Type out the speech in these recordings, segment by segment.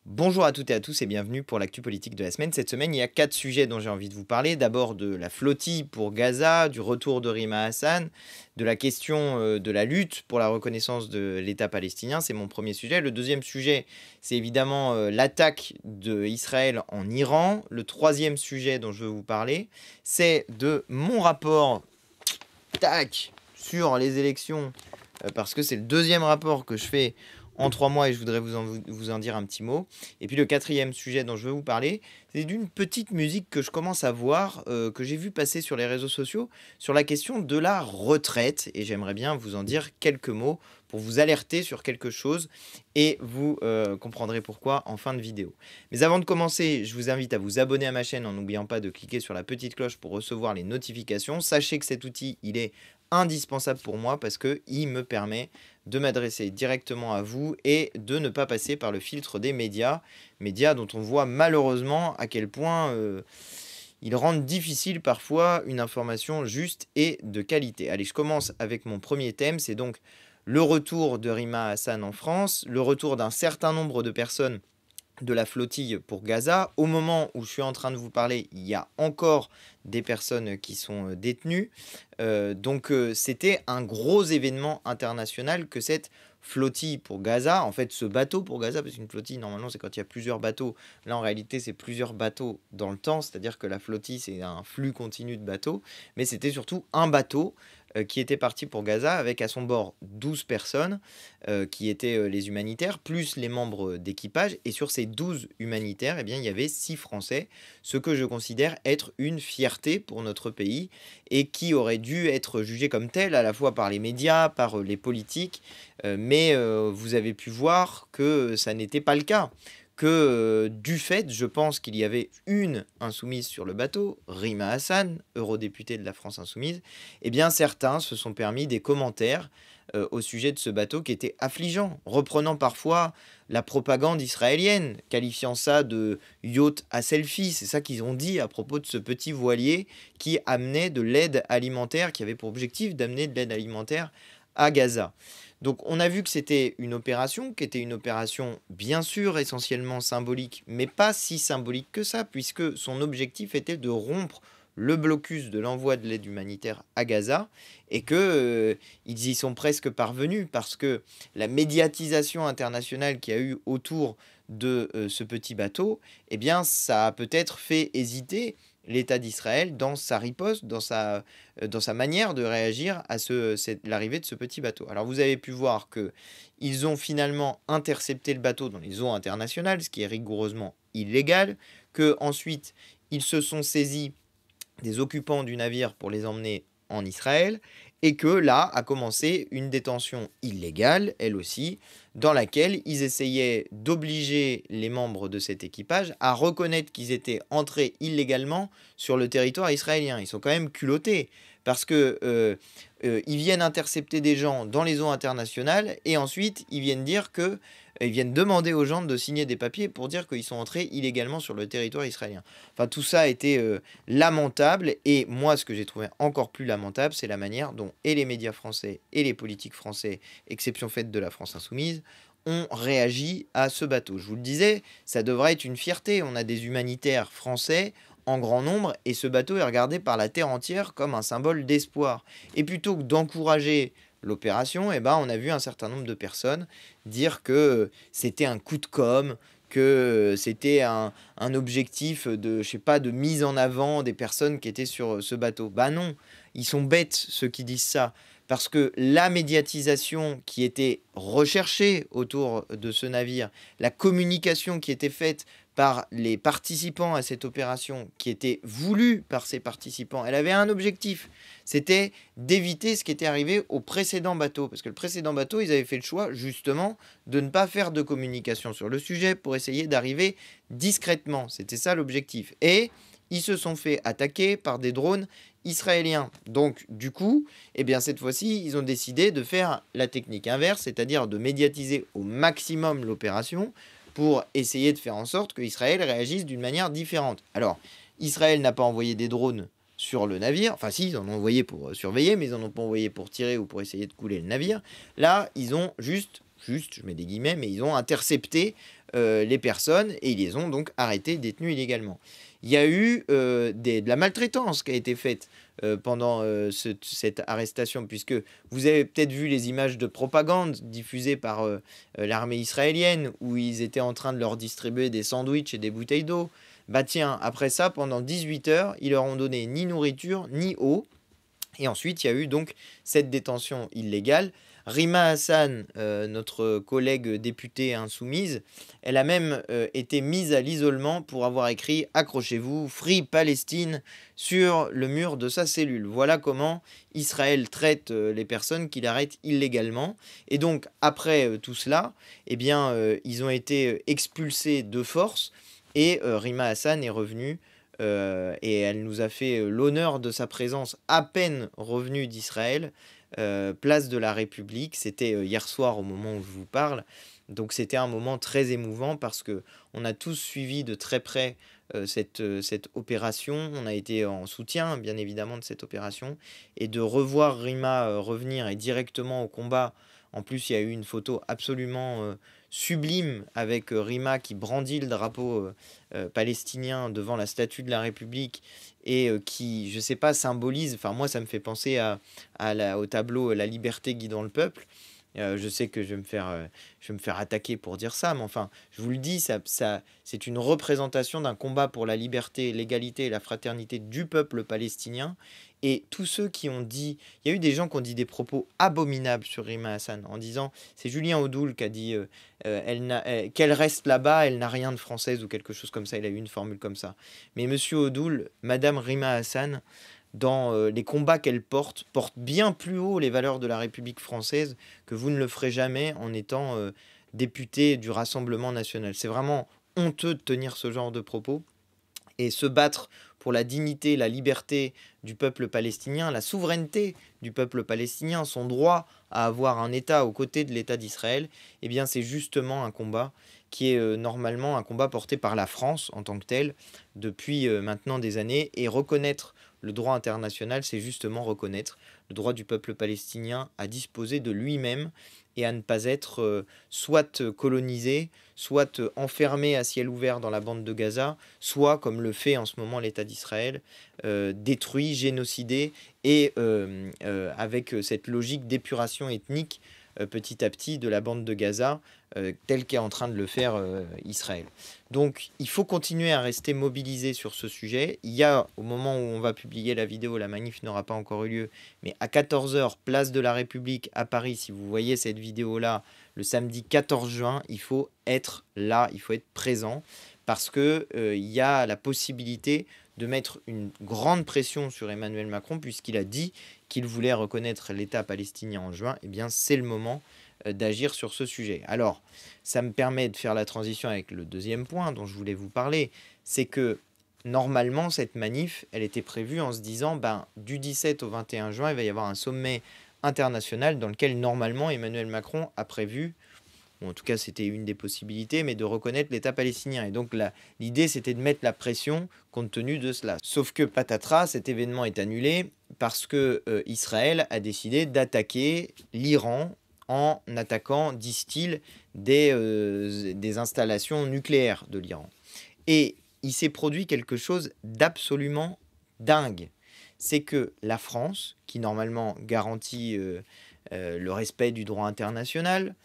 Bonjour à toutes et à tous et bienvenue pour l'actu politique de la semaine. Cette semaine, il y a 4 sujets dont j'ai envie de vous parler. D'abord de la flottille pour Gaza, du retour de Rima Hassan, de la question de la lutte pour la reconnaissance de l'État palestinien. C'est mon premier sujet. Le deuxième sujet, c'est évidemment l'attaque d'Israël en Iran. Le troisième sujet dont je veux vous parler, c'est de mon rapport sur les élections, parce que c'est le deuxième rapport que je fais en 3 mois et je voudrais vous en dire un petit mot. Et puis le quatrième sujet dont je veux vous parler, c'est d'une petite musique que je commence à voir, que j'ai vu passer sur les réseaux sociaux, sur la question de la retraite. Et j'aimerais bien vous en dire quelques mots pour vous alerter sur quelque chose et vous comprendrez pourquoi en fin de vidéo. Mais avant de commencer, je vous invite à vous abonner à ma chaîne en n'oubliant pas de cliquer sur la petite cloche pour recevoir les notifications. Sachez que cet outil, il est indispensable pour moi parce qu'il me permet de m'adresser directement à vous et de ne pas passer par le filtre des médias dont on voit malheureusement à quel point ils rendent difficile parfois une information juste et de qualité. Allez, je commence avec mon premier thème, c'est donc le retour de Rima Hassan en France, le retour d'un certain nombre de personnes de la flottille pour Gaza. Au moment où je suis en train de vous parler, il y a encore des personnes qui sont détenues. C'était un gros événement international que cette flottille pour Gaza, en fait ce bateau pour Gaza, parce qu'une flottille normalement c'est quand il y a plusieurs bateaux, là en réalité c'est plusieurs bateaux dans le temps, c'est-à-dire que la flottille c'est un flux continu de bateaux, mais c'était surtout un bateau qui était parti pour Gaza avec à son bord 12 personnes qui étaient les humanitaires, plus les membres d'équipage. Et sur ces 12 humanitaires, eh bien, il y avait 6 Français, ce que je considère être une fierté pour notre pays et qui aurait dû être jugé comme tel à la fois par les médias, par les politiques. Mais vous avez pu voir que ça n'était pas le cas. Que du fait, je pense qu'il y avait une insoumise sur le bateau, Rima Hassan, eurodéputée de la France insoumise, eh bien certains se sont permis des commentaires au sujet de ce bateau qui était affligeant, reprenant parfois la propagande israélienne, qualifiant ça de yacht à selfie. C'est ça qu'ils ont dit à propos de ce petit voilier qui amenait de l'aide alimentaire, qui avait pour objectif d'amener de l'aide alimentaire à Gaza. Donc on a vu que c'était une opération, qui était une opération bien sûr essentiellement symbolique, mais pas si symbolique que ça, puisque son objectif était de rompre le blocus de l'envoi de l'aide humanitaire à Gaza, et que ils y sont presque parvenus, parce que la médiatisation internationale qu'il y a eu autour de ce petit bateau, eh bien ça a peut-être fait hésiter l'État d'Israël dans sa riposte, dans sa manière de réagir à l'arrivée de ce petit bateau. Alors vous avez pu voir qu'ils ont finalement intercepté le bateau dans les eaux internationales, ce qui est rigoureusement illégal, que ensuite ils se sont saisis des occupants du navire pour les emmener en Israël, et que là a commencé une détention illégale, elle aussi, dans laquelle ils essayaient d'obliger les membres de cet équipage à reconnaître qu'ils étaient entrés illégalement sur le territoire israélien. Ils sont quand même culottés, parce que ils viennent intercepter des gens dans les eaux internationales, et ensuite ils viennent dire que ils viennent demander aux gens de signer des papiers pour dire qu'ils sont entrés illégalement sur le territoire israélien. Enfin, tout ça a été lamentable, et moi, ce que j'ai trouvé encore plus lamentable, c'est la manière dont et les médias français et les politiques français, exception faite de la France insoumise, ont réagi à ce bateau. Je vous le disais, ça devrait être une fierté. On a des humanitaires français en grand nombre, et ce bateau est regardé par la terre entière comme un symbole d'espoir. Et plutôt que d'encourager l'opération, eh ben, on a vu un certain nombre de personnes dire que c'était un coup de com', que c'était un objectif de, je sais pas, de mise en avant des personnes qui étaient sur ce bateau. Bah non, ils sont bêtes ceux qui disent ça. Parce que la médiatisation qui était recherchée autour de ce navire, la communication qui était faite par les participants à cette opération, qui était voulue par ces participants, elle avait un objectif, c'était d'éviter ce qui était arrivé au précédent bateau. Parce que le précédent bateau, ils avaient fait le choix justement de ne pas faire de communication sur le sujet pour essayer d'arriver discrètement. C'était ça l'objectif. Et ils se sont fait attaquer par des drones israéliens. Donc du coup, eh bien, cette fois-ci, ils ont décidé de faire la technique inverse, c'est-à-dire de médiatiser au maximum l'opération pour essayer de faire en sorte qu'Israël réagisse d'une manière différente. Alors, Israël n'a pas envoyé des drones sur le navire, enfin si, ils en ont envoyé pour surveiller, mais ils n'en ont pas envoyé pour tirer ou pour essayer de couler le navire. Là, ils ont juste juste, je mets des guillemets, mais ils ont intercepté les personnes et ils les ont donc arrêtés, détenus illégalement. Il y a eu de la maltraitance qui a été faite pendant cette arrestation, puisque vous avez peut-être vu les images de propagande diffusées par l'armée israélienne, où ils étaient en train de leur distribuer des sandwichs et des bouteilles d'eau. Bah tiens, après ça, pendant 18 heures, ils leur ont donné ni nourriture, ni eau. Et ensuite, il y a eu donc cette détention illégale. Rima Hassan, notre collègue députée insoumise, elle a même été mise à l'isolement pour avoir écrit, accrochez-vous, Free Palestine sur le mur de sa cellule. Voilà comment Israël traite les personnes qu'il arrête illégalement. Et donc, après tout cela, eh bien, ils ont été expulsés de force et Rima Hassan est revenue et elle nous a fait l'honneur de sa présence à peine revenue d'Israël, place de la République. C'était hier soir au moment où je vous parle. Donc c'était un moment très émouvant parce que on a tous suivi de très près cette opération. On a été en soutien, bien évidemment, de cette opération. Et de revoir Rima revenir et directement au combat. En plus, il y a eu une photo absolument sublime avec Rima qui brandit le drapeau palestinien devant la statue de la République et qui, je sais pas, symbolise, enfin moi ça me fait penser au tableau La liberté guidant le peuple. Je sais que je vais me faire attaquer pour dire ça, mais enfin, je vous le dis, c'est une représentation d'un combat pour la liberté, l'égalité et la fraternité du peuple palestinien. Et tous ceux qui ont dit, il y a eu des gens qui ont dit des propos abominables sur Rima Hassan en disant, c'est Julien Audoul qui a dit, qu'elle reste là-bas, elle n'a rien de française ou quelque chose comme ça. Il a eu une formule comme ça. Mais Monsieur Audoul, Madame Rima Hassan, dans les combats qu'elle porte, porte bien plus haut les valeurs de la République française que vous ne le ferez jamais en étant député du Rassemblement national. C'est vraiment honteux de tenir ce genre de propos et se battre pour la dignité, la liberté du peuple palestinien, la souveraineté du peuple palestinien, son droit à avoir un État aux côtés de l'État d'Israël, eh bien c'est justement un combat qui est normalement un combat porté par la France en tant que tel depuis maintenant des années. Et reconnaître le droit international, c'est justement reconnaître le droit du peuple palestinien à disposer de lui-même et à ne pas être soit colonisé, soit enfermé à ciel ouvert dans la bande de Gaza, soit, comme le fait en ce moment l'État d'Israël, détruit, génocidé, et avec cette logique d'épuration ethnique petit à petit de la bande de Gaza, telle qu'est en train de le faire Israël. Donc il faut continuer à rester mobilisé sur ce sujet. Il y a, au moment où on va publier la vidéo, la manif n'aura pas encore eu lieu, mais à 14 h, place de la République à Paris, si vous voyez cette vidéo-là, le samedi 14 juin, il faut être là, il faut être présent, parce qu'il y a la possibilité de mettre une grande pression sur Emmanuel Macron, puisqu'il a dit qu'il voulait reconnaître l'État palestinien en juin. Eh bien, c'est le moment d'agir sur ce sujet. Alors, ça me permet de faire la transition avec le deuxième point dont je voulais vous parler, c'est que normalement, cette manif, elle était prévue en se disant, du 17 au 21 juin, il va y avoir un sommet international dans lequel, normalement, Emmanuel Macron a prévu, ou en tout cas c'était une des possibilités, mais de reconnaître l'État palestinien. Et donc l'idée, c'était de mettre la pression compte tenu de cela. Sauf que patatras, cet événement est annulé parce que Israël a décidé d'attaquer l'Iran en attaquant, disent-ils, des installations nucléaires de l'Iran. Et il s'est produit quelque chose d'absolument dingue. C'est que la France, qui normalement garantit le respect du droit international,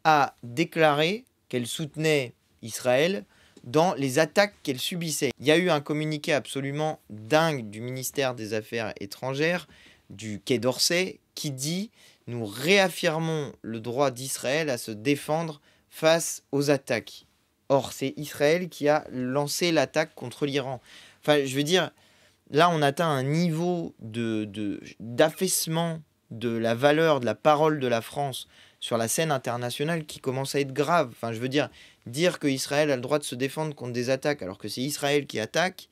a déclaré qu'elle soutenait Israël dans les attaques qu'elle subissait. Il y a eu un communiqué absolument dingue du ministère des Affaires étrangères, du Quai d'Orsay, qui dit « Nous réaffirmons le droit d'Israël à se défendre face aux attaques ». Or, c'est Israël qui a lancé l'attaque contre l'Iran. Enfin, je veux dire, là, on atteint un niveau d'affaissement de la valeur de la parole de la France sur la scène internationale qui commence à être grave. Enfin, je veux dire que Israël a le droit de se défendre contre des attaques alors que c'est Israël qui attaque,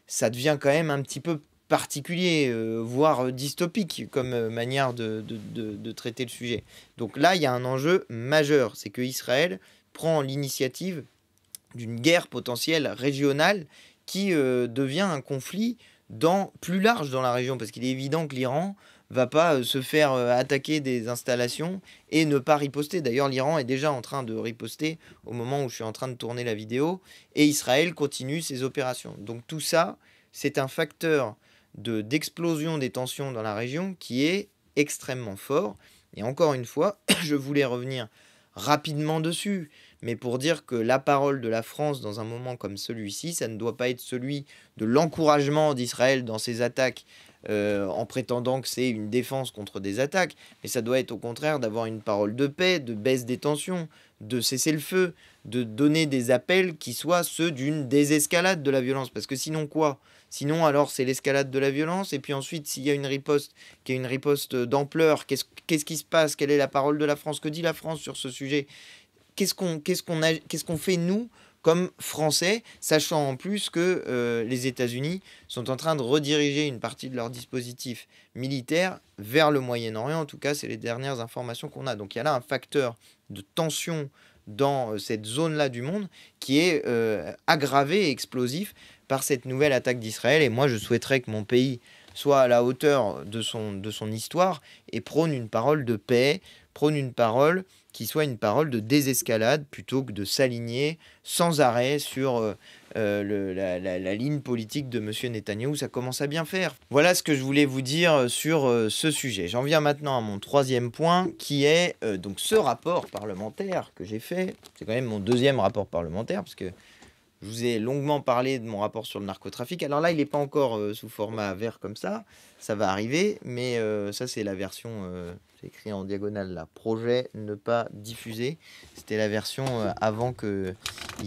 ça devient quand même un petit peu particulier, voire dystopique comme manière de traiter le sujet. Donc là, il y a un enjeu majeur, c'est que Israël prend l'initiative d'une guerre potentielle régionale qui devient un conflit plus large dans la région, parce qu'il est évident que l'Iran va pas se faire attaquer des installations et ne pas riposter. D'ailleurs, l'Iran est déjà en train de riposter au moment où je suis en train de tourner la vidéo, et Israël continue ses opérations. Donc tout ça, c'est un facteur d'explosion des tensions dans la région qui est extrêmement fort. Et encore une fois, je voulais revenir rapidement dessus, mais pour dire que la parole de la France dans un moment comme celui-ci, ça ne doit pas être celui de l'encouragement d'Israël dans ses attaques en prétendant que c'est une défense contre des attaques, mais ça doit être au contraire d'avoir une parole de paix, de baisse des tensions, de cesser le feu, de donner des appels qui soient ceux d'une désescalade de la violence. Parce que sinon quoi? Sinon alors c'est l'escalade de la violence, et puis ensuite s'il y a une riposte qui est une riposte d'ampleur, qu'est-ce qui se passe? Quelle est la parole de la France? Que dit la France sur ce sujet? Qu'est-ce qu'on fait nous comme Français, sachant en plus que les États-Unis sont en train de rediriger une partie de leur dispositif militaire vers le Moyen-Orient. En tout cas, c'est les dernières informations qu'on a. Donc il y a là un facteur de tension dans cette zone-là du monde qui est aggravé et explosif par cette nouvelle attaque d'Israël. Et moi, je souhaiterais que mon pays soit à la hauteur de son histoire et prône une parole de paix, prône une parole qui soit une parole de désescalade plutôt que de s'aligner sans arrêt sur la ligne politique de M. Netanyahou. Ça commence à bien faire. Voilà ce que je voulais vous dire sur ce sujet. J'en viens maintenant à mon troisième point, qui est donc ce rapport parlementaire que j'ai fait. C'est quand même mon deuxième rapport parlementaire, parce que je vous ai longuement parlé de mon rapport sur le narcotrafic. Alors là, il n'est pas encore sous format vert comme ça. Ça va arriver, mais ça, c'est la version... c'est écrit en diagonale là. Projet ne pas diffuser. C'était la version avant qu'il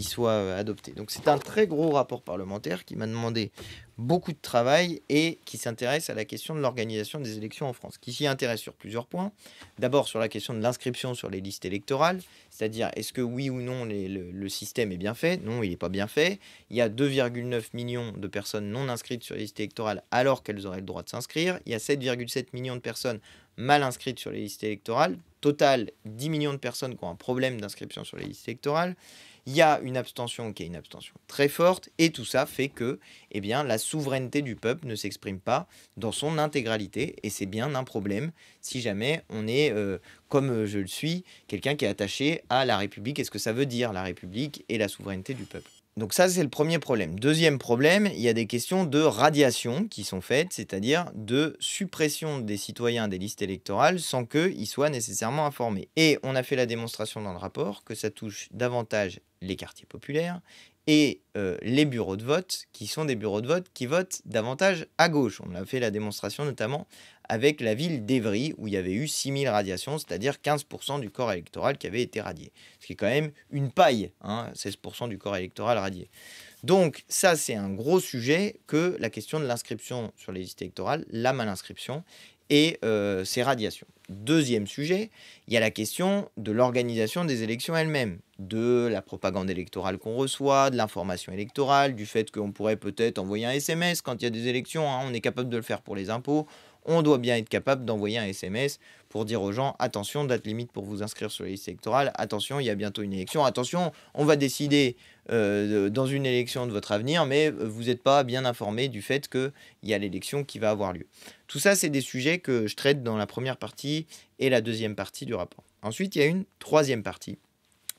soit adopté. Donc c'est un très gros rapport parlementaire qui m'a demandé beaucoup de travail et qui s'intéresse à la question de l'organisation des élections en France, qui s'y intéresse sur plusieurs points. D'abord sur la question de l'inscription sur les listes électorales, c'est-à-dire est-ce que oui ou non le système est bien fait? Non, il n'est pas bien fait. Il y a 2,9 millions de personnes non inscrites sur les listes électorales alors qu'elles auraient le droit de s'inscrire. Il y a 7,7 millions de personnes mal inscrites sur les listes électorales. Total, 10 millions de personnes qui ont un problème d'inscription sur les listes électorales. Il y a une abstention qui est une abstention très forte, et tout ça fait que la souveraineté du peuple ne s'exprime pas dans son intégralité, et c'est bien un problème si jamais on est, comme je le suis, quelqu'un qui est attaché à la République et ce que ça veut dire, la République et la souveraineté du peuple. Donc ça, c'est le premier problème. Deuxième problème, il y a des questions de radiation qui sont faites, c'est-à-dire de suppression des citoyens des listes électorales sans qu'ils soient nécessairement informés. Et on a fait la démonstration dans le rapport que ça touche davantage les quartiers populaires et les bureaux de vote, qui sont des bureaux de vote qui votent davantage à gauche. On a fait la démonstration notamment avec la ville d'Évry, où il y avait eu 6000 radiations, c'est-à-dire 15% du corps électoral qui avait été radié. Ce qui est quand même une paille, 16% du corps électoral radié. Donc ça, c'est un gros sujet que la question de l'inscription sur les listes électorales, la malinscription et ces radiations. Deuxième sujet, il y a la question de l'organisation des élections elles-mêmes, de la propagande électorale qu'on reçoit, de l'information électorale, du fait qu'on pourrait peut-être envoyer un SMS quand il y a des élections, on est capable de le faire pour les impôts. On doit bien être capable d'envoyer un SMS pour dire aux gens, attention, date limite pour vous inscrire sur les listes électorales, attention, il y a bientôt une élection, attention, on va décider dans une élection de votre avenir, mais vous n'êtes pas bien informé du fait qu'il y a l'élection qui va avoir lieu. Tout ça, c'est des sujets que je traite dans la première partie et la deuxième partie du rapport. Ensuite, il y a une troisième partie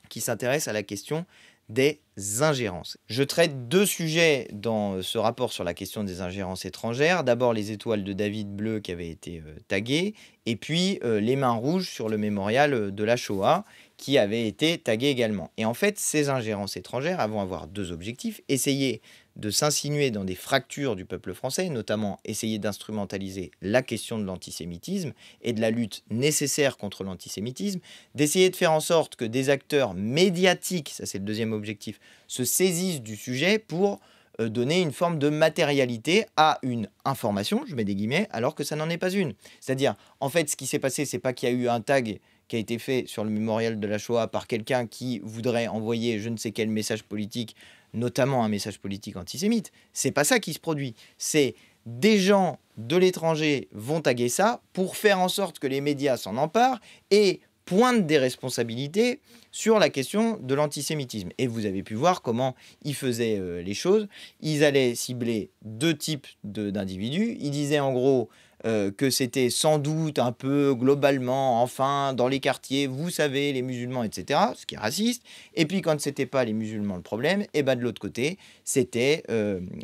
qui s'intéresse à la question des ingérences. Je traite deux sujets dans ce rapport sur la question des ingérences étrangères. D'abord les étoiles de David bleues qui avaient été taguées, et puis les mains rouges sur le mémorial de la Shoah qui avait été tagué également. Et en fait, ces ingérences étrangères vont avoir deux objectifs: essayer de s'insinuer dans des fractures du peuple français, notamment essayer d'instrumentaliser la question de l'antisémitisme et de la lutte nécessaire contre l'antisémitisme, d'essayer de faire en sorte que des acteurs médiatiques, ça c'est le deuxième objectif, se saisissent du sujet pour donner une forme de matérialité à une information, je mets des guillemets, alors que ça n'en est pas une. C'est-à-dire, en fait, ce qui s'est passé, c'est pas qu'il y a eu un tag qui a été fait sur le mémorial de la Shoah par quelqu'un qui voudrait envoyer je ne sais quel message politique, notamment un message politique antisémite. C'est pas ça qui se produit. C'est des gens de l'étranger vont taguer ça pour faire en sorte que les médias s'en emparent et pointent des responsabilités sur la question de l'antisémitisme. Et vous avez pu voir comment ils faisaient les choses. Ils allaient cibler deux types d'individus. Ils disaient en gros, que c'était sans doute un peu globalement, enfin, dans les quartiers, vous savez, les musulmans, etc., ce qui est raciste. Et puis quand c'était pas les musulmans le problème, et ben de l'autre côté, c'était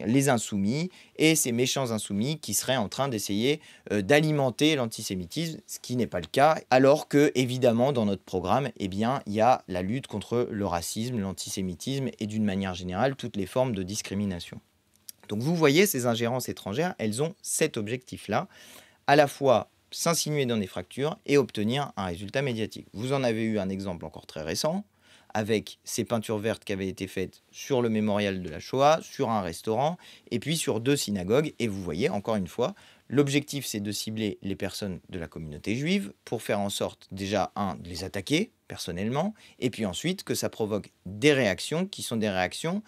les insoumis et ces méchants insoumis qui seraient en train d'essayer d'alimenter l'antisémitisme, ce qui n'est pas le cas, alors que évidemment dans notre programme, eh bien, il y a la lutte contre le racisme, l'antisémitisme et d'une manière générale toutes les formes de discrimination. Donc vous voyez, ces ingérences étrangères, elles ont cet objectif-là, à la fois s'insinuer dans des fractures et obtenir un résultat médiatique. Vous en avez eu un exemple encore très récent, avec ces peintures vertes qui avaient été faites sur le mémorial de la Shoah, sur un restaurant, et puis sur 2 synagogues. Et vous voyez, encore une fois, l'objectif c'est de cibler les personnes de la communauté juive pour faire en sorte, déjà, de les attaquer personnellement, et puis ensuite que ça provoque des réactions qui sont des réactions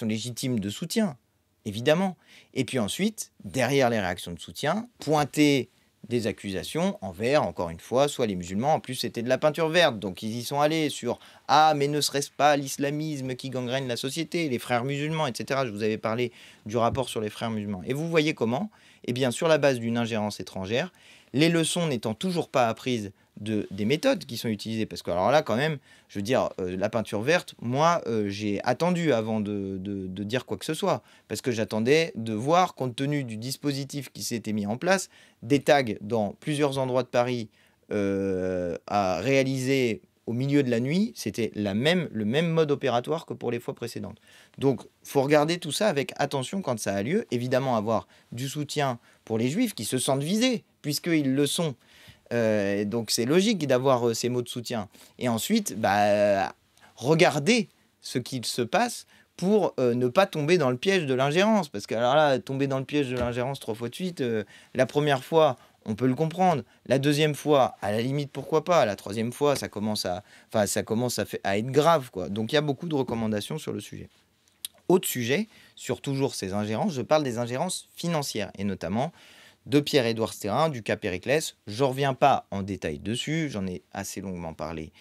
légitimes de soutien, évidemment. Et puis ensuite, derrière les réactions de soutien, pointer des accusations envers, encore une fois, soit les musulmans, en plus c'était de la peinture verte, donc ils y sont allés sur « Ah, mais ne serait-ce pas l'islamisme qui gangrène la société, les frères musulmans, etc. » Je vous avais parlé du rapport sur les frères musulmans. Et vous voyez comment, eh bien, sur la base d'une ingérence étrangère, les leçons n'étant toujours pas apprises des méthodes qui sont utilisées, parce que alors là quand même, je veux dire, la peinture verte, moi j'ai attendu avant de dire quoi que ce soit, parce que j'attendais de voir, compte tenu du dispositif qui s'était mis en place, des tags dans plusieurs endroits de Paris à réaliser au milieu de la nuit, c'était le même mode opératoire que pour les fois précédentes. Donc, il faut regarder tout ça avec attention quand ça a lieu. Évidemment, avoir du soutien pour les juifs qui se sentent visés, puisqu'ils le sont. Donc, c'est logique d'avoir ces mots de soutien. Et ensuite, regarder ce qu'il se passe pour ne pas tomber dans le piège de l'ingérence. Parce que alors là, tomber dans le piège de l'ingérence 3 fois de suite, la première fois, on peut le comprendre. La deuxième fois, à la limite, pourquoi pas. La troisième fois, ça commence à être grave, quoi. Donc, il y a beaucoup de recommandations sur le sujet. Autre sujet, sur toujours ces ingérences, je parle des ingérences financières, et notamment de Pierre-Édouard Stérin, du cas Périclès. Je ne reviens pas en détail dessus, j'en ai assez longuement parlé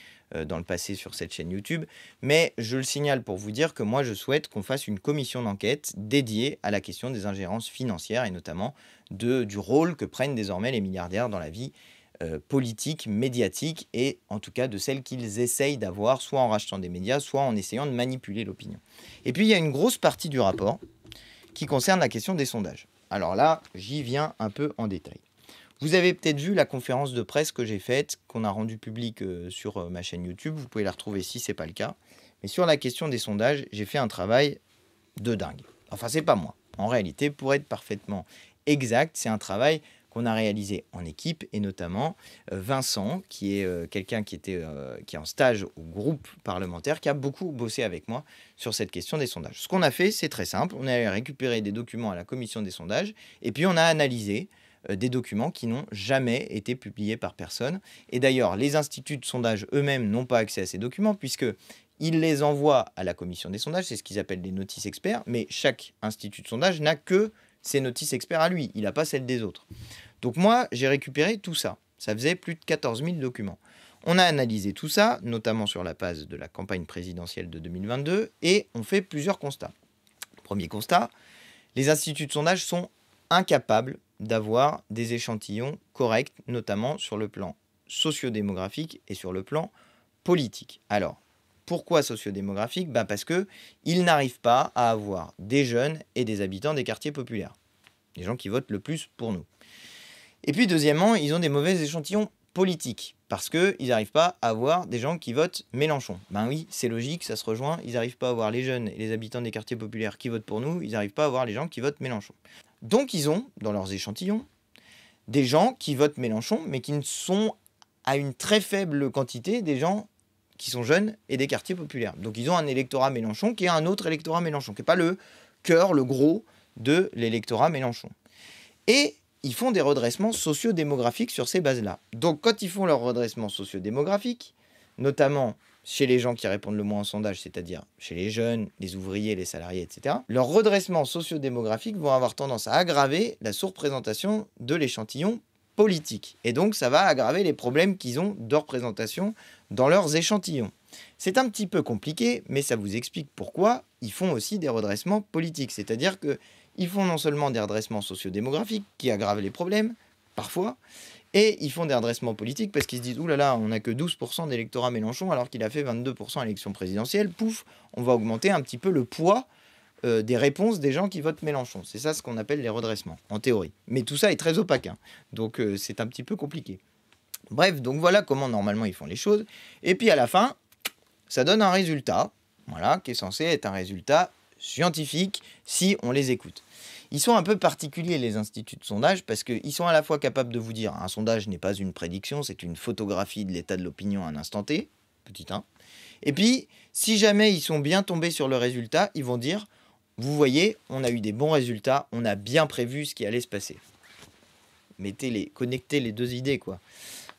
dans le passé sur cette chaîne YouTube, mais je le signale pour vous dire que moi je souhaite qu'on fasse une commission d'enquête dédiée à la question des ingérences financières et notamment du rôle que prennent désormais les milliardaires dans la vie politique, médiatique et en tout cas de celle qu'ils essayent d'avoir soit en rachetant des médias, soit en essayant de manipuler l'opinion. Et puis il y a une grosse partie du rapport qui concerne la question des sondages. Alors là, j'y viens un peu en détail. Vous avez peut-être vu la conférence de presse que j'ai faite, qu'on a rendue publique sur ma chaîne YouTube. Vous pouvez la retrouver si ce n'est pas le cas. Mais sur la question des sondages, j'ai fait un travail de dingue. Enfin, c'est pas moi. En réalité, pour être parfaitement exact, c'est un travail qu'on a réalisé en équipe, et notamment Vincent, qui est quelqu'un qui est en stage au groupe parlementaire, qui a beaucoup bossé avec moi sur cette question des sondages. Ce qu'on a fait, c'est très simple. On est allé récupérer des documents à la commission des sondages, et puis on a analysé des documents qui n'ont jamais été publiés par personne. Et d'ailleurs, les instituts de sondage eux-mêmes n'ont pas accès à ces documents, puisqu'ils les envoient à la commission des sondages, c'est ce qu'ils appellent des notices experts, mais chaque institut de sondage n'a que ses notices experts à lui, il n'a pas celles des autres. Donc moi, j'ai récupéré tout ça. Ça faisait plus de 14 000 documents. On a analysé tout ça, notamment sur la base de la campagne présidentielle de 2022, et on fait plusieurs constats. Premier constat, les instituts de sondage sont incapables d'avoir des échantillons corrects, notamment sur le plan sociodémographique et sur le plan politique. Alors, pourquoi sociodémographique ? Parce qu'ils n'arrivent pas à avoir des jeunes et des habitants des quartiers populaires, des gens qui votent le plus pour nous. Et puis deuxièmement, ils ont des mauvais échantillons politiques, parce qu'ils n'arrivent pas à avoir des gens qui votent Mélenchon. Ben oui, c'est logique, ça se rejoint, ils n'arrivent pas à avoir les jeunes et les habitants des quartiers populaires qui votent pour nous, ils n'arrivent pas à avoir les gens qui votent Mélenchon. Donc ils ont, dans leurs échantillons, des gens qui votent Mélenchon, mais qui ne sont à une très faible quantité des gens qui sont jeunes et des quartiers populaires. Donc ils ont un électorat Mélenchon qui est un autre électorat Mélenchon, qui n'est pas le cœur, le gros de l'électorat Mélenchon. Et ils font des redressements sociodémographiques sur ces bases-là. Donc quand ils font leur redressement sociodémographique, notamment chez les gens qui répondent le moins en sondage, c'est-à-dire chez les jeunes, les ouvriers, les salariés, etc., leurs redressements sociodémographiques vont avoir tendance à aggraver la sous-représentation de l'échantillon politique. Et donc ça va aggraver les problèmes qu'ils ont de représentation dans leurs échantillons. C'est un petit peu compliqué, mais ça vous explique pourquoi ils font aussi des redressements politiques. C'est-à-dire que Ils font non seulement des redressements sociodémographiques qui aggravent les problèmes, parfois, et ils font des redressements politiques parce qu'ils se disent « Ouh là là, on n'a que 12% d'électorat Mélenchon alors qu'il a fait 22% à l'élection présidentielle. Pouf, on va augmenter un petit peu le poids des réponses des gens qui votent Mélenchon. » C'est ça ce qu'on appelle les redressements, en théorie. Mais tout ça est très opaque, hein. Donc c'est un petit peu compliqué. Bref, donc voilà comment normalement ils font les choses. Et puis à la fin, ça donne un résultat, voilà, qui est censé être un résultat scientifique si on les écoute. Ils sont un peu particuliers, les instituts de sondage, parce qu'ils sont à la fois capables de vous dire un sondage n'est pas une prédiction, c'est une photographie de l'état de l'opinion à un instant T, petit 1. Et puis, si jamais ils sont bien tombés sur le résultat, ils vont dire vous voyez, on a eu des bons résultats, on a bien prévu ce qui allait se passer. Connectez les deux idées, quoi.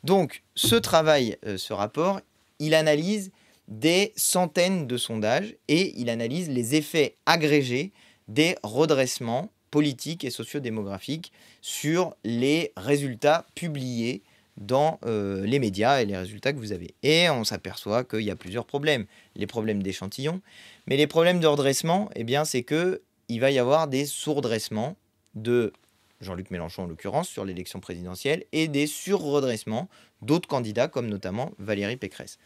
Donc, ce travail, ce rapport, il analyse des centaines de sondages et il analyse les effets agrégés des redressements politiques et sociodémographiques sur les résultats publiés dans les médias et les résultats que vous avez. Et on s'aperçoit qu'il y a plusieurs problèmes. Les problèmes d'échantillons, mais les problèmes de redressement, eh bien, c'est qu'il va y avoir des sous-redressements de Jean-Luc Mélenchon en l'occurrence, sur l'élection présidentielle, et des sur-redressements d'autres candidats, comme notamment Valérie Pécresse.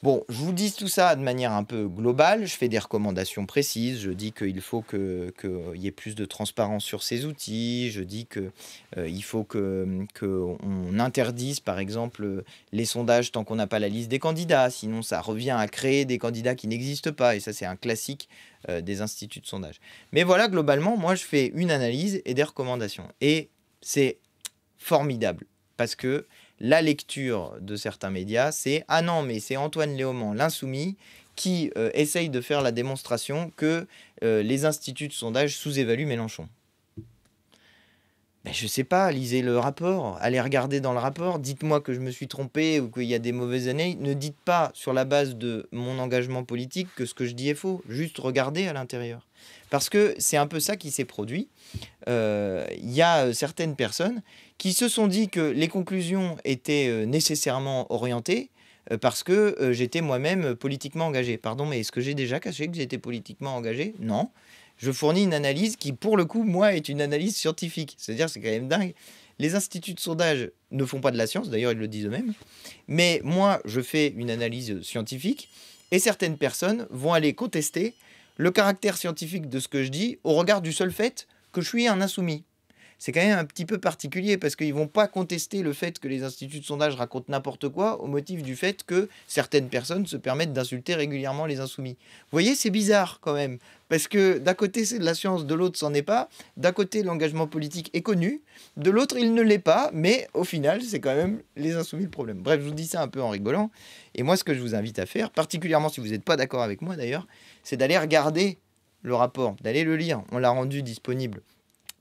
Bon, je vous dis tout ça de manière un peu globale, je fais des recommandations précises, je dis qu'il faut qu'il y ait plus de transparence sur ces outils, je dis qu'il faut qu'on interdise par exemple les sondages tant qu'on n'a pas la liste des candidats, sinon ça revient à créer des candidats qui n'existent pas, et ça c'est un classique des instituts de sondage. Mais voilà, globalement, moi je fais une analyse et des recommandations, et c'est formidable, parce que la lecture de certains médias, c'est « Ah non, mais c'est Antoine Léaumont, l'insoumis, qui essaye de faire la démonstration que les instituts de sondage sous-évaluent Mélenchon. » Ben, je sais pas, lisez le rapport, allez regarder dans le rapport, dites-moi que je me suis trompé ou qu'il y a des mauvaises années. Ne dites pas sur la base de mon engagement politique que ce que je dis est faux, juste regardez à l'intérieur. Parce que c'est un peu ça qui s'est produit. Il y a certaines personnes qui se sont dit que les conclusions étaient nécessairement orientées parce que j'étais moi-même politiquement engagé. Pardon, mais est-ce que j'ai déjà caché que j'étais politiquement engagé? Non. Je fournis une analyse qui, pour le coup, moi, est une analyse scientifique. C'est-à-dire, c'est quand même dingue. Les instituts de sondage ne font pas de la science, d'ailleurs, ils le disent eux-mêmes. Mais moi, je fais une analyse scientifique et certaines personnes vont aller contester le caractère scientifique de ce que je dis au regard du seul fait que je suis un insoumis. C'est quand même un petit peu particulier parce qu'ils ne vont pas contester le fait que les instituts de sondage racontent n'importe quoi au motif du fait que certaines personnes se permettent d'insulter régulièrement les insoumis. Vous voyez, c'est bizarre quand même. Parce que d'un côté, c'est de la science, de l'autre, c'en est pas. D'un côté, l'engagement politique est connu. De l'autre, il ne l'est pas. Mais au final, c'est quand même les insoumis le problème. Bref, je vous dis ça un peu en rigolant. Et moi, ce que je vous invite à faire, particulièrement si vous n'êtes pas d'accord avec moi d'ailleurs, c'est d'aller regarder le rapport, d'aller le lire. On l'a rendu disponible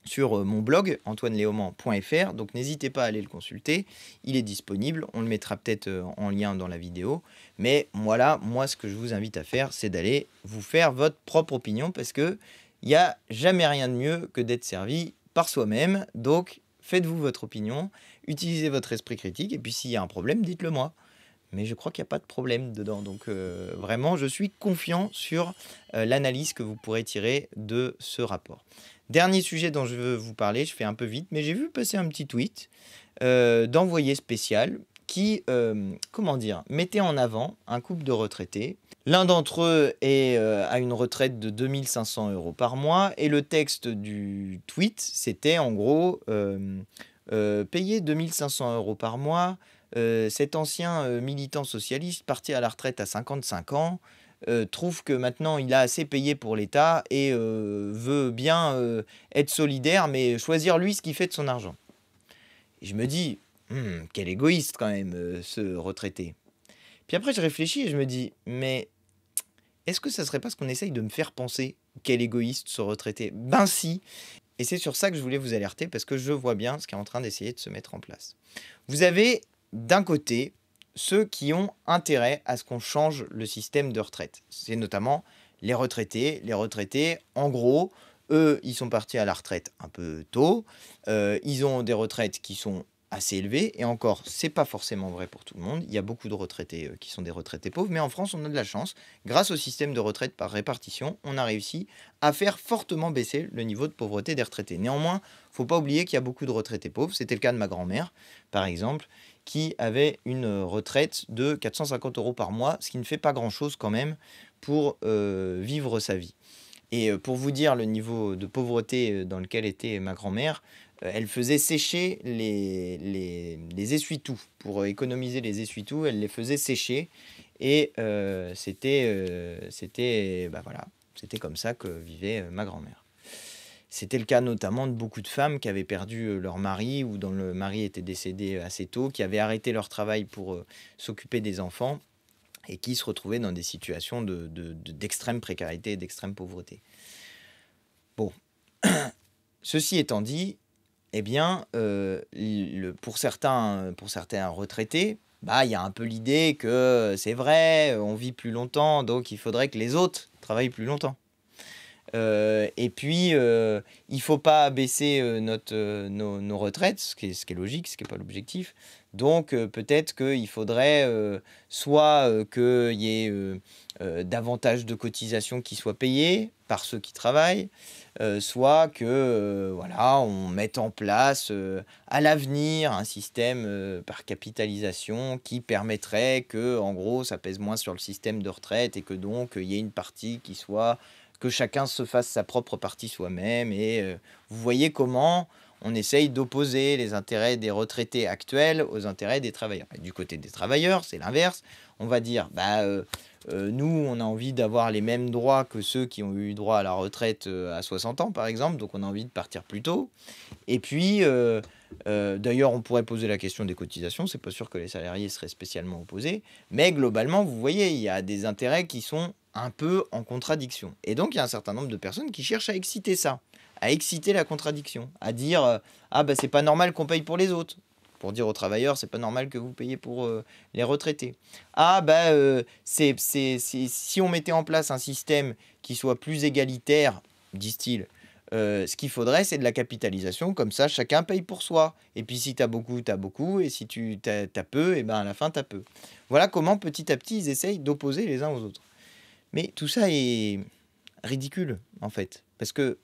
sur mon blog antoineleaumont.fr, donc n'hésitez pas à aller le consulter, il est disponible, on le mettra peut-être en lien dans la vidéo, mais voilà, moi ce que je vous invite à faire, c'est d'aller vous faire votre propre opinion, parce que il n'y a jamais rien de mieux que d'être servi par soi-même, donc faites-vous votre opinion, utilisez votre esprit critique, et puis s'il y a un problème, dites-le moi. Mais je crois qu'il n'y a pas de problème dedans, donc vraiment, je suis confiant sur l'analyse que vous pourrez tirer de ce rapport. Dernier sujet dont je veux vous parler, je fais un peu vite, mais j'ai vu passer un petit tweet d'envoyé spécial qui, mettait en avant un couple de retraités. L'un d'entre eux a une retraite de 2 500 € par mois, et le texte du tweet, c'était en gros payer 2 500 € par mois. Cet ancien militant socialiste, parti à la retraite à 55 ans, trouve que maintenant il a assez payé pour l'État et veut bien être solidaire, mais choisir lui ce qu'il fait de son argent. Et je me dis, quel égoïste quand même, ce retraité. Puis après je réfléchis et je me dis, mais est-ce que ça serait pas ce qu'on essaye de me faire penser? Quel égoïste ce retraité? Ben si. Et c'est sur ça que je voulais vous alerter, parce que je vois bien ce qui est en train d'essayer de se mettre en place. Vous avez d'un côté ceux qui ont intérêt à ce qu'on change le système de retraite. C'est notamment les retraités. Les retraités, en gros, eux, ils sont partis à la retraite un peu tôt. Ils ont des retraites qui sont assez élevé. Et encore, c'est pas forcément vrai pour tout le monde. Il y a beaucoup de retraités qui sont des retraités pauvres. Mais en France, on a de la chance. Grâce au système de retraite par répartition, on a réussi à faire fortement baisser le niveau de pauvreté des retraités. Néanmoins, il ne faut pas oublier qu'il y a beaucoup de retraités pauvres. C'était le cas de ma grand-mère, par exemple, qui avait une retraite de 450 € par mois, ce qui ne fait pas grand-chose quand même pour vivre sa vie. Et pour vous dire le niveau de pauvreté dans lequel était ma grand-mère, elle faisait sécher les essuie-tout. Pour économiser les essuie-tout, elle les faisait sécher. Et voilà, c'était comme ça que vivait ma grand-mère. C'était le cas notamment de beaucoup de femmes qui avaient perdu leur mari ou dont le mari était décédé assez tôt, qui avaient arrêté leur travail pour s'occuper des enfants et qui se retrouvaient dans des situations d'extrême précarité et d'extrême pauvreté. Bon, ceci étant dit, eh bien, pour certains retraités, il y a un peu l'idée que c'est vrai, on vit plus longtemps, donc il faudrait que les autres travaillent plus longtemps. Et puis, il ne faut pas baisser nos retraites, ce qui est logique, ce qui n'est pas l'objectif. Donc, peut-être qu'il faudrait soit qu'il y ait davantage de cotisations qui soient payées par ceux qui travaillent, soit que on mette en place à l'avenir un système par capitalisation qui permettrait que, en gros, ça pèse moins sur le système de retraite et que donc il y ait une partie qui soit que chacun se fasse sa propre partie soi-même. Et vous voyez comment on essaye d'opposer les intérêts des retraités actuels aux intérêts des travailleurs. Et du côté des travailleurs, c'est l'inverse. On va dire, nous, on a envie d'avoir les mêmes droits que ceux qui ont eu droit à la retraite à 60 ans, par exemple. Donc, on a envie de partir plus tôt. Et puis, d'ailleurs, on pourrait poser la question des cotisations. C'est pas sûr que les salariés seraient spécialement opposés. Mais globalement, vous voyez, il y a des intérêts qui sont un peu en contradiction. Et donc, il y a un certain nombre de personnes qui cherchent à exciter ça, à exciter la contradiction, à dire c'est pas normal qu'on paye pour les autres. Pour dire aux travailleurs, c'est pas normal que vous payiez pour les retraités. Si on mettait en place un système qui soit plus égalitaire, disent-ils, ce qu'il faudrait, c'est de la capitalisation. Comme ça, chacun paye pour soi. Et puis, si tu as beaucoup, tu as beaucoup. Et si tu as peu, et à la fin, tu as peu. Voilà comment, petit à petit, ils essayent d'opposer les uns aux autres. Mais tout ça est ridicule, en fait. Parce que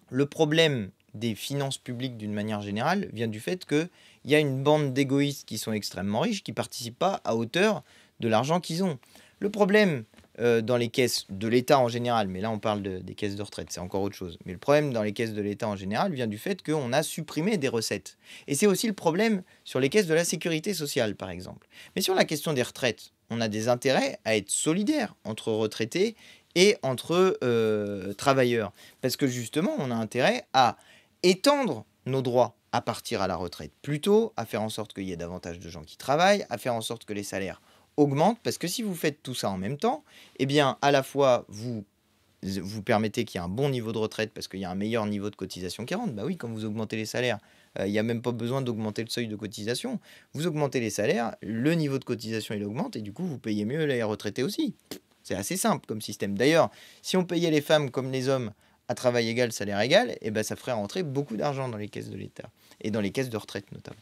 le problème des finances publiques, d'une manière générale, vient du fait qu'il y a une bande d'égoïstes qui sont extrêmement riches, qui ne participent pas à hauteur de l'argent qu'ils ont. Le problème dans les caisses de l'État en général, mais là on parle des caisses de retraite, c'est encore autre chose. Mais le problème dans les caisses de l'État en général vient du fait qu'on a supprimé des recettes. Et c'est aussi le problème sur les caisses de la sécurité sociale, par exemple. Mais sur la question des retraites, on a des intérêts à être solidaires entre retraités et entre travailleurs. Parce que justement, on a intérêt à étendre nos droits à partir à la retraite plus tôt, à faire en sorte qu'il y ait davantage de gens qui travaillent, à faire en sorte que les salaires augmentent. Parce que si vous faites tout ça en même temps, eh bien, à la fois, vous permettez qu'il y ait un bon niveau de retraite parce qu'il y a un meilleur niveau de cotisation qui rentre. Bah oui, quand vous augmentez les salaires, il n'y a même pas besoin d'augmenter le seuil de cotisation. Vous augmentez les salaires, le niveau de cotisation il augmente et du coup vous payez mieux les retraités aussi. C'est assez simple comme système. D'ailleurs, si on payait les femmes comme les hommes à travail égal, salaire égal, ça ferait rentrer beaucoup d'argent dans les caisses de l'État et dans les caisses de retraite notamment.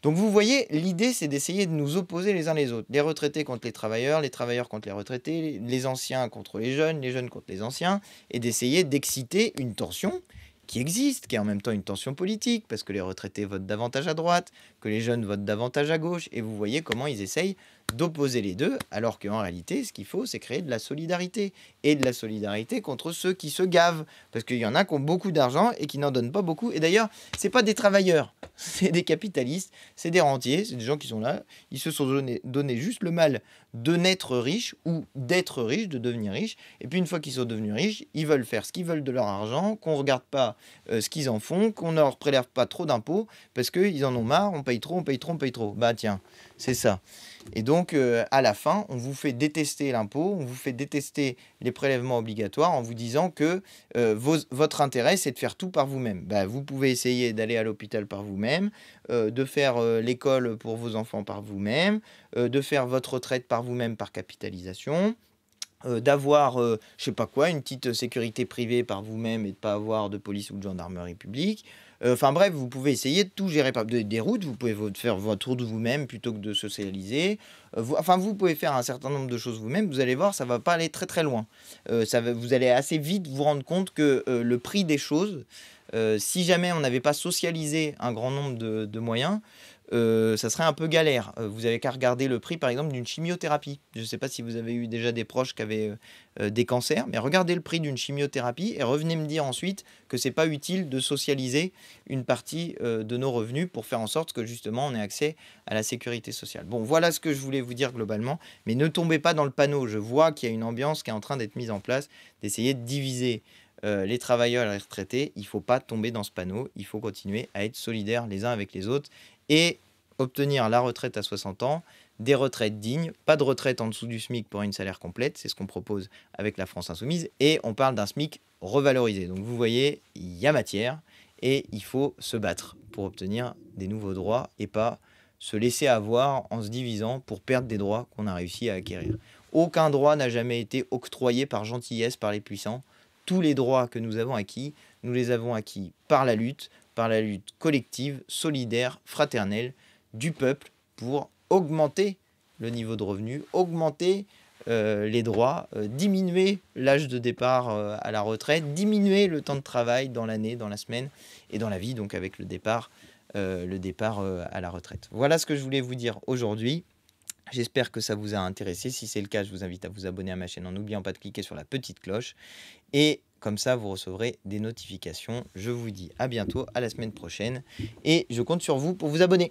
Donc vous voyez, l'idée c'est d'essayer de nous opposer les uns les autres. Les retraités contre les travailleurs contre les retraités, les anciens contre les jeunes contre les anciens, et d'essayer d'exciter une tension qui existe, qui est en même temps une tension politique, parce que les retraités votent davantage à droite, que les jeunes votent davantage à gauche, et vous voyez comment ils essayent d'opposer les deux, alors qu'en réalité, ce qu'il faut, c'est créer de la solidarité, et de la solidarité contre ceux qui se gavent, parce qu'il y en a qui ont beaucoup d'argent et qui n'en donnent pas beaucoup, et d'ailleurs, c'est pas des travailleurs, c'est des capitalistes, c'est des rentiers, c'est des gens qui sont là, ils se sont donné juste le mal de naître riches, ou d'être riches, de devenir riches, et puis une fois qu'ils sont devenus riches, ils veulent faire ce qu'ils veulent de leur argent, qu'on ne regarde pas ce qu'ils en font, qu'on ne leur prélève pas trop d'impôts, parce qu'ils en ont marre, on paye trop. Bah tiens, c'est ça. Et donc, à la fin, on vous fait détester l'impôt, on vous fait détester les prélèvements obligatoires en vous disant que votre intérêt, c'est de faire tout par vous-même. Vous pouvez essayer d'aller à l'hôpital par vous-même, de faire l'école pour vos enfants par vous-même, de faire votre retraite par vous-même par capitalisation, d'avoir, une petite sécurité privée par vous-même et de ne pas avoir de police ou de gendarmerie publique, Enfin bref, vous pouvez essayer de tout gérer par des routes, vous pouvez faire votre route vous-même plutôt que de socialiser. Vous pouvez faire un certain nombre de choses vous-même, vous allez voir, ça va pas aller très très loin. Vous allez assez vite vous rendre compte que le prix des choses, si jamais on n'avait pas socialisé un grand nombre de moyens, ça serait un peu galère. Vous avez qu'à regarder le prix, par exemple, d'une chimiothérapie. Je ne sais pas si vous avez eu déjà des proches qui avaient des cancers, mais regardez le prix d'une chimiothérapie et revenez me dire ensuite que c'est pas utile de socialiser une partie de nos revenus pour faire en sorte que justement on ait accès à la sécurité sociale. Bon, voilà ce que je voulais vous dire globalement, mais ne tombez pas dans le panneau. Je vois qu'il y a une ambiance qui est en train d'être mise en place, d'essayer de diviser les travailleurs et les retraités. Il ne faut pas tomber dans ce panneau, il faut continuer à être solidaires les uns avec les autres et obtenir la retraite à 60 ans, des retraites dignes, pas de retraite en dessous du SMIC pour une salaire complète, c'est ce qu'on propose avec la France Insoumise, et on parle d'un SMIC revalorisé. Donc vous voyez, il y a matière, et il faut se battre pour obtenir des nouveaux droits, et pas se laisser avoir en se divisant pour perdre des droits qu'on a réussi à acquérir. Aucun droit n'a jamais été octroyé par gentillesse par les puissants. Tous les droits que nous avons acquis, nous les avons acquis par la lutte collective, solidaire, fraternelle du peuple pour augmenter le niveau de revenu, augmenter les droits, diminuer l'âge de départ à la retraite, diminuer le temps de travail dans l'année, dans la semaine et dans la vie, donc avec le départ à la retraite. Voilà ce que je voulais vous dire aujourd'hui. J'espère que ça vous a intéressé. Si c'est le cas, je vous invite à vous abonner à ma chaîne en n'oubliant pas de cliquer sur la petite cloche. Et comme ça, vous recevrez des notifications. Je vous dis à bientôt, à la semaine prochaine. Et je compte sur vous pour vous abonner.